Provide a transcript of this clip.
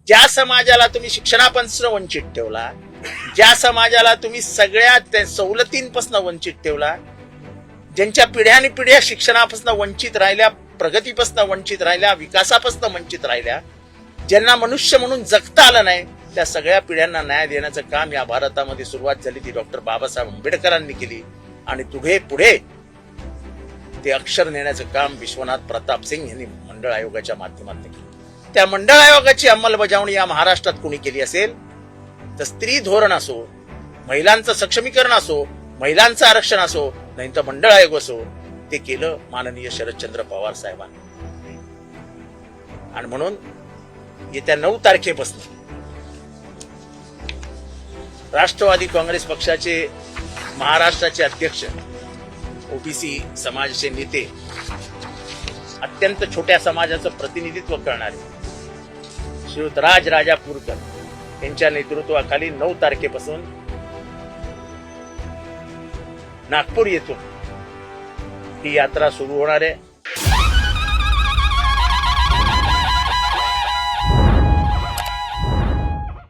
ज्या समाजाला तुम्ही शिक्षणापासून वंचित ठेवला, ज्या समाजाला तुम्ही सगळ्या सवलतींपासून वंचित ठेवला, ज्यांच्या पिढ्याने पिढ्या शिक्षणापासून वंचित राहिल्या, प्रगतीपासून वंचित राहिल्या, विकासापासून वंचित राहिल्या, ज्यांना मनुष्य म्हणून जगता आलं नाही, त्या सगळ्या पिढ्यांना न्याय देण्याचं काम या भारतामध्ये सुरुवात झाली ती डॉक्टर बाबासाहेब आंबेडकरांनी केली. आणि पुढे ते अक्षर नेण्याचं काम विश्वनाथ प्रताप सिंग यांनी मंडळ आयोगाच्या माध्यमातून केलं. त्या मंडळ आयोगाची अंमलबजावणी या महाराष्ट्रात कोणी केली असेल तर स्त्री धोरण असो, महिलांचं सक्षमीकरण असो, महिलांचं आरक्षण असो, नाही तर मंडळ आयोग असो, ते केलं माननीय शरदचंद्र पवार साहेबांनी. आणि म्हणून येत्या 9 तारखेपासून राष्ट्रवादी काँग्रेस पक्षाचे महाराष्ट्राचे अध्यक्ष, ओबीसी समाजाचे नेते, अत्यंत छोट्या समाजाचं प्रतिनिधित्व करणारे श्रीयुत राजापूरकर यांच्या नेतृत्वाखाली 9 तारखेपासून नागपूर येथून ही यात्रा सुरू होणार आहे.